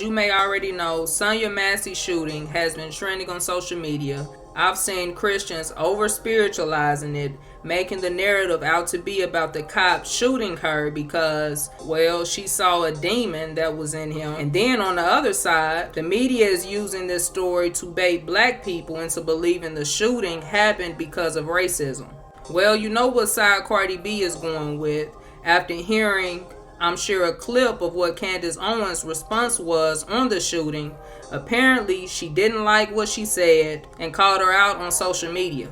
you may already know, Sonya Massey shooting has been trending on social media. I've seen Christians over-spiritualizing it, making the narrative out to be about the cop shooting her because, well, she saw a demon that was in him. And then on the other side, the media is using this story to bait black people into believing the shooting happened because of racism. Well, you know what side Cardi B is going with after hearing, I'm sure, a clip of what CANDACE Owens' response was on the shooting. Apparently, she didn't like what she said and called her out on social media.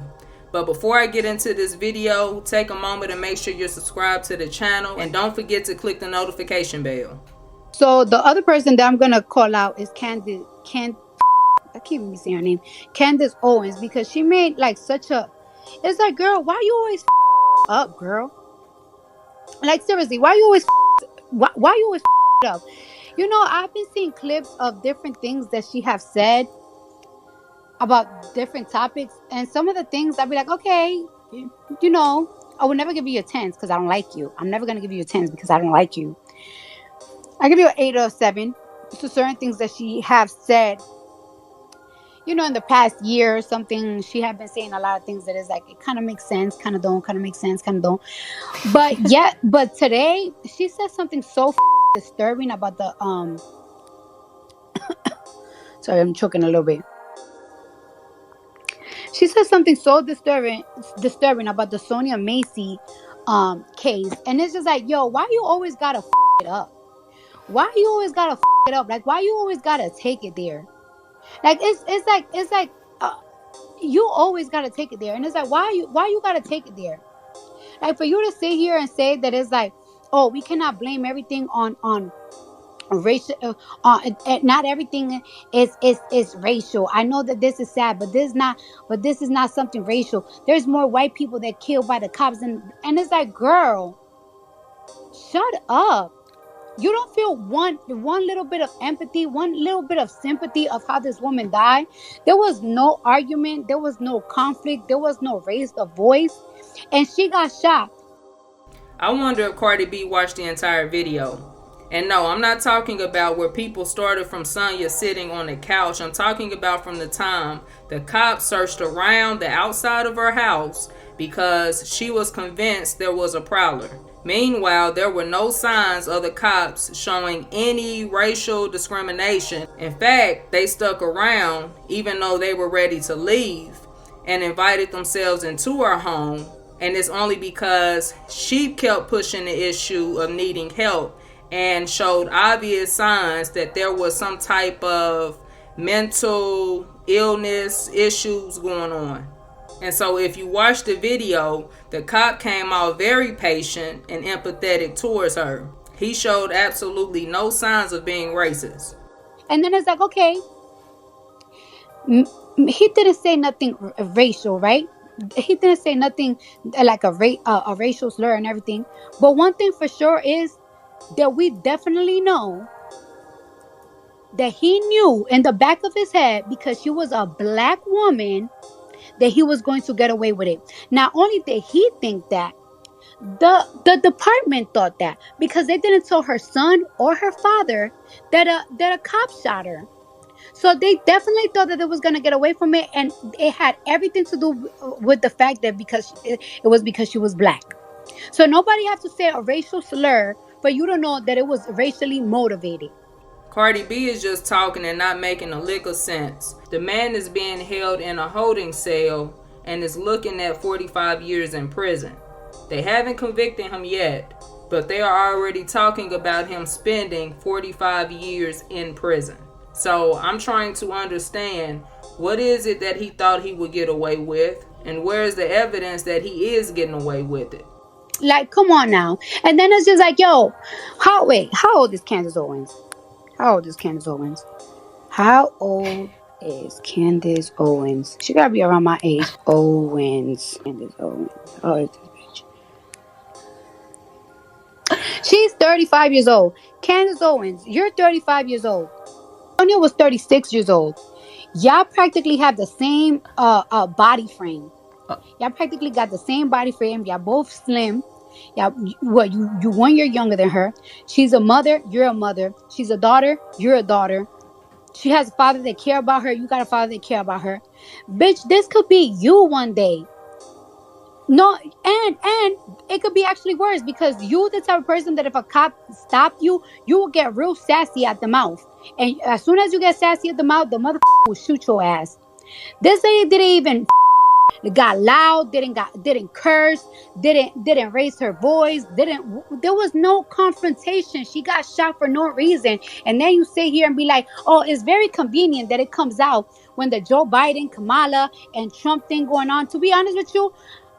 But before I get into this video, take a moment and make sure you're subscribed to the channel and don't forget to click the notification bell. So the other person that I'm gonna call out is I keep saying her name, CANDACE Owens, because she made like such a, it's like, girl, why you always up, girl? Like, seriously, why you always up? You know, I've been seeing clips of different things that she have said about different topics, and some of the things I'd be like, okay, you know, I would never give you a 10 because I don't like you. I'm never gonna give you a 10 because I don't like you. I give you an 8 or a 7 to certain things that she have said. You know, in the past year or something, she had been saying a lot of things that is like, it kind of makes sense, kind of don't, kind of makes sense, kind of don't. But yeah, but today she said something so disturbing about the sorry, I'm choking a little bit. She said something so disturbing about the Sonya Massey case, and it's just like, yo, why you always gotta it up? Why you always gotta it up? Like, why you always gotta take it there? Like, it's like you always gotta take it there, and it's like, why you gotta take it there? Like, for you to sit here and say that it's like, oh, we cannot blame everything on racial, not everything is racial. I know that this is sad, but this is not something racial. There's more white people that killed by the cops, and it's like, girl, shut up. You don't feel one little bit of empathy, one little bit of sympathy of how this woman died. There was no argument, there was no conflict, there was no raised a voice, and she got shot. I wonder if Cardi B watched the entire video. And no, I'm not talking about where people started from Sonya sitting on the couch. I'm talking about from the time the cops searched around the outside of her house because she was convinced there was a prowler. Meanwhile, there were no signs of the cops showing any racial discrimination. In fact, they stuck around even though they were ready to leave and invited themselves into her home. And it's only because she kept pushing the issue of needing help and showed obvious signs that there was some type of mental illness issues going on. And so if you watch the video, the cop came out very patient and empathetic towards her. He showed absolutely no signs of being racist. And then it's like, okay, he didn't say nothing racial, right? He didn't say nothing like a racial slur and everything. But one thing for sure is that we definitely know that he knew in the back of his head, because she was a black woman, that he was going to get away with it. Not only did he think that, the department thought that, because they didn't tell her son or her father that a cop shot her. So they definitely thought that it was going to get away from it, and it had everything to do with the fact that because it was because she was black. So nobody has to say a racial slur for you to know that it was racially motivated. Cardi B is just talking and not making a lick of sense. The man is being held in a holding cell and is looking at 45 years in prison. They haven't convicted him yet, but they are already talking about him spending 45 years in prison. So I'm trying to understand, what is it that he thought he would get away with, and where is the evidence that he is getting away with it? Like, come on now. And then it's just like, yo, how old is CANDACE Owens? How old is CANDACE Owens? How old is CANDACE Owens? She gotta be around my age. Owens. CANDACE Owens. How old is this bitch? She's 35 years old. CANDACE Owens, you're 35 years old. Sonya was 36 years old. Y'all practically have the same body frame. Y'all practically got the same body frame. Y'all both slim. Yeah, what you 1 year younger than her. She's a mother, you're a mother. She's a daughter, you're a daughter. She has a father that care about her, you got a father that care about her. Bitch, this could be you one day. No, and it could be actually worse, because you the type of person that if a cop stopped you, you will get real sassy at the mouth. And as soon as you get sassy at the mouth, the motherfucker will shoot your ass. This lady didn't even got loud, didn't curse, didn't raise her voice, there was no confrontation. She got shot for no reason. And then you sit here and be like, oh, it's very convenient that it comes out when the Joe Biden, Kamala, and Trump thing going on. To be honest with you,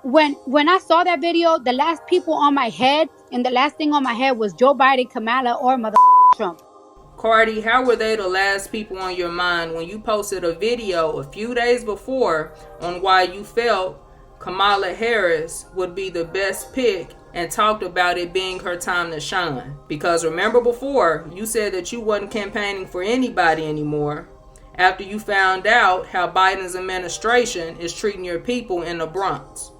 when I saw that video, the last people on my head and the last thing on my head was Joe Biden, Kamala, or mother Trump. Cardi, how were they the last people on your mind when you posted a video a few days before on why you felt Kamala Harris would be the best pick and talked about it being her time to shine? Because remember before, you said that you wasn't campaigning for anybody anymore after you found out how Biden's administration is treating your people in the Bronx.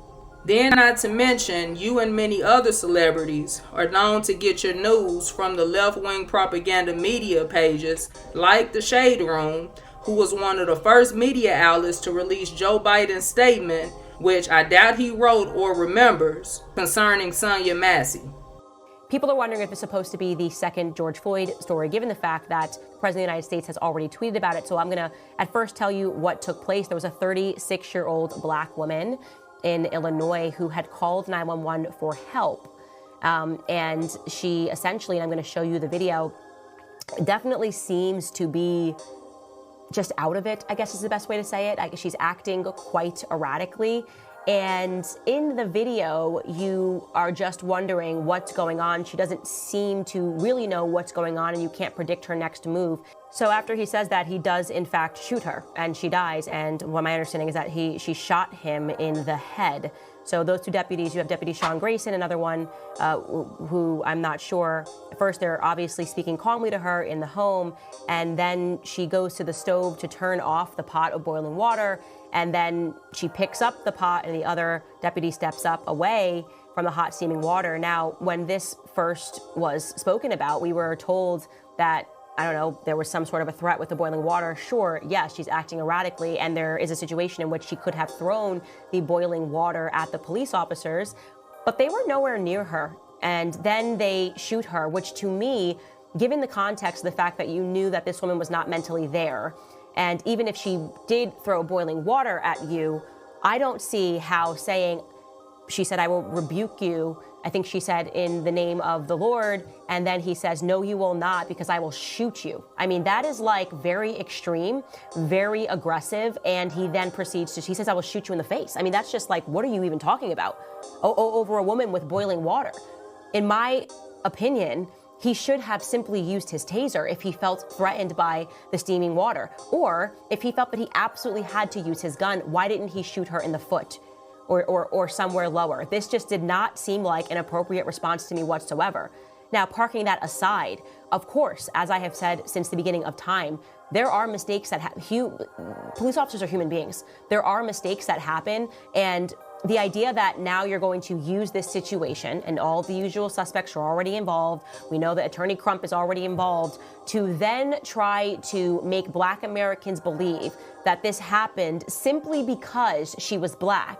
Then, not to mention, you and many other celebrities are known to get your news from the left-wing propaganda media pages like The Shade Room, who was one of the first media outlets to release Joe Biden's statement, which I doubt he wrote or remembers, concerning Sonya Massey. People are wondering if it's supposed to be the second George Floyd story, given the fact that the President of the United States has already tweeted about it. So I'm going to at first tell you what took place. There was a 36-year-old black woman in Illinois who had called 911 for help. And she essentially, and I'm going to show you the video, definitely seems to be just out of it, I guess is the best way to say it. She's acting quite erratically. And in the video, you are just wondering what's going on. She doesn't seem to really know what's going on, and you can't predict her next move. So after he says that, he does in fact shoot her, and she dies. And what my understanding is that she shot him in the head. So those two deputies, you have Deputy Sean Grayson, another one who I'm not sure. First, they're obviously speaking calmly to her in the home, and then she goes to the stove to turn off the pot of boiling water, and then she picks up the pot, and the other deputy steps up away from the hot steaming water. Now, when this first was spoken about, we were told that, I don't know, there was some sort of a threat with the boiling water. Sure, yes, she's acting erratically, and there is a situation in which she could have thrown the boiling water at the police officers, but they were nowhere near her. And then they shoot her, which to me, given the context of the fact that you knew that this woman was not mentally there, and even if she did throw boiling water at you, I don't see how saying, she said, I will rebuke you. I think she said, in the name of the Lord. And then he says, no, you will not, because I will shoot you. I mean, that is like very extreme, very aggressive. And he then proceeds to, he says, I will shoot you in the face. I mean, that's just like, what are you even talking about? Over a woman with boiling water. In my opinion, he should have simply used his taser if he felt threatened by the steaming water. Or if he felt that he absolutely had to use his gun, why didn't he shoot her in the foot or somewhere lower? This just did not seem like an appropriate response to me whatsoever. Now, parking that aside, of course, as I have said since the beginning of time, there are mistakes that police officers are human beings. There are mistakes that happen, and the idea that now you're going to use this situation, and all the usual suspects are already involved, we know that Attorney Crump is already involved, to then try to make Black Americans believe that this happened simply because she was Black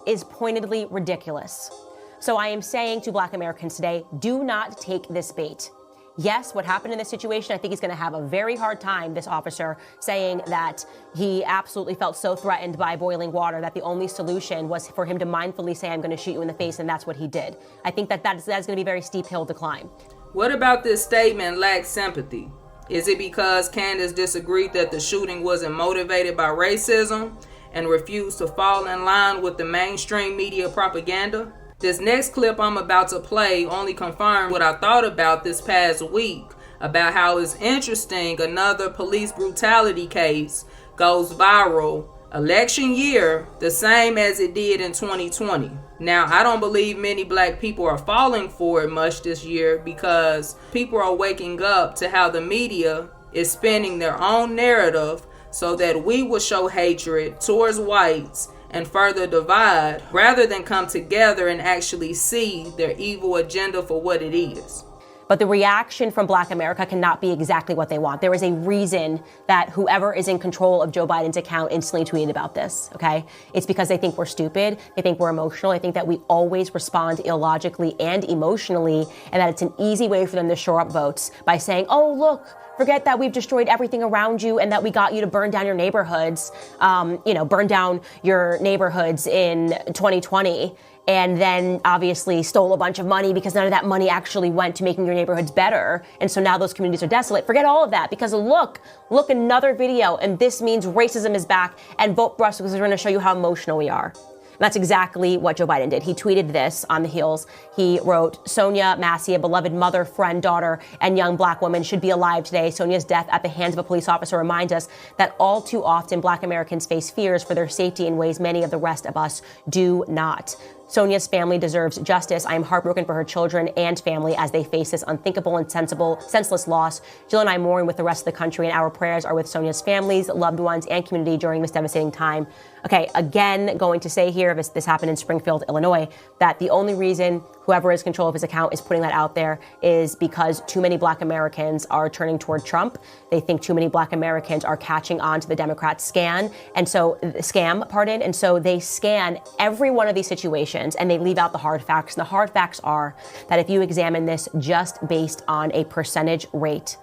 is pointedly ridiculous. So I am saying to Black Americans today, do not take this bait. Yes, what happened in this situation, I think he's going to have a very hard time, this officer, saying that he absolutely felt so threatened by boiling water that the only solution was for him to mindfully say, I'm going to shoot you in the face, and that's what he did. I think that's going to be a very steep hill to climb. What about this statement lacks sympathy? Is it because Candace disagreed that the shooting wasn't motivated by racism and refused to fall in line with the mainstream media propaganda? This next clip I'm about to play only confirmed what I thought about this past week, about how it's interesting another police brutality case goes viral election year the same as it did in 2020. Now, I don't believe many Black people are falling for it much this year because people are waking up to how the media is spinning their own narrative so that we will show hatred towards whites and further divide rather than come together and actually see their evil agenda for what it is. But the reaction from Black America cannot be exactly what they want. There is a reason that whoever is in control of Joe Biden's account instantly tweeted about this, okay? It's because they think we're stupid. They think we're emotional. They think that we always respond illogically and emotionally, and that it's an easy way for them to shore up votes by saying, oh, look, forget that we've destroyed everything around you and that we got you to burn down your neighborhoods, burn down your neighborhoods in 2020. And then obviously stole a bunch of money because none of that money actually went to making your neighborhoods better. And so now those communities are desolate. Forget all of that, because look, another video, and this means racism is back, and vote for us because we're going to show you how emotional we are. And that's exactly what Joe Biden did. He tweeted this on the heels. He wrote, Sonya Massey, a beloved mother, friend, daughter, and young Black woman, should be alive today. Sonya's death at the hands of a police officer reminds us that all too often Black Americans face fears for their safety in ways many of the rest of us do not. Sonya's family deserves justice. I am heartbroken for her children and family as they face this unthinkable and senseless loss. Jill and I mourn with the rest of the country, and our prayers are with Sonya's families, loved ones, and community during this devastating time. Okay, again, going to say here, this happened in Springfield, Illinois, that the only reason whoever is in control of his account is putting that out there is because too many Black Americans are turning toward Trump. They think too many Black Americans are catching on to the Democrat scam, and so they scan every one of these situations and they leave out the hard facts. And the hard facts are that if you examine this just based on a percentage rate,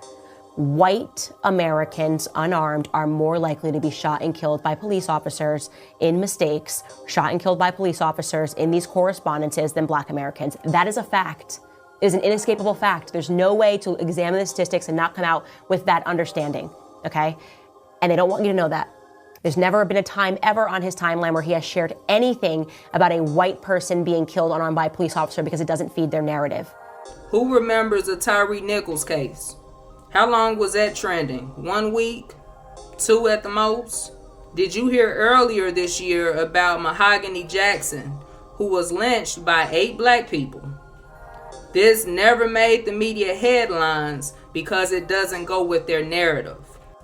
white Americans unarmed are more likely to be shot and killed by police officers in mistakes, shot and killed by police officers in these correspondences than Black Americans. That is a fact. It is an inescapable fact. There's no way to examine the statistics and not come out with that understanding, okay? And they don't want you to know that. There's never been a time ever on his timeline where he has shared anything about a white person being killed unarmed by a police officer because it doesn't feed their narrative. Who remembers the Tyree Nichols case? How long was that trending? 1 week? 2 at the most? Did you hear earlier this year about Mahogany Jackson, who was lynched by 8 Black people? This never made the media headlines because it doesn't go with their narrative.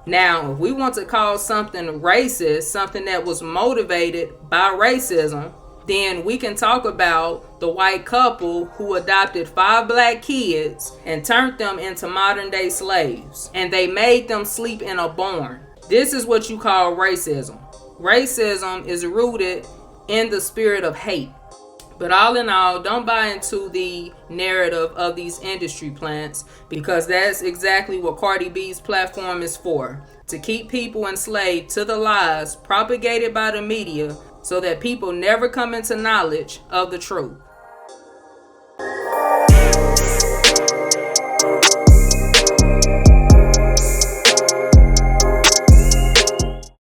Now, if we want to call something racist, something that was motivated by racism, then we can talk about the white couple who adopted 5 Black kids and turned them into modern day slaves. And they made them sleep in a barn. This is what you call racism. Racism is rooted in the spirit of hate. But all in all, don't buy into the narrative of these industry plants, because that's exactly what Cardi B's platform is for. To keep people enslaved to the lies propagated by the media so that people never come into knowledge of the truth.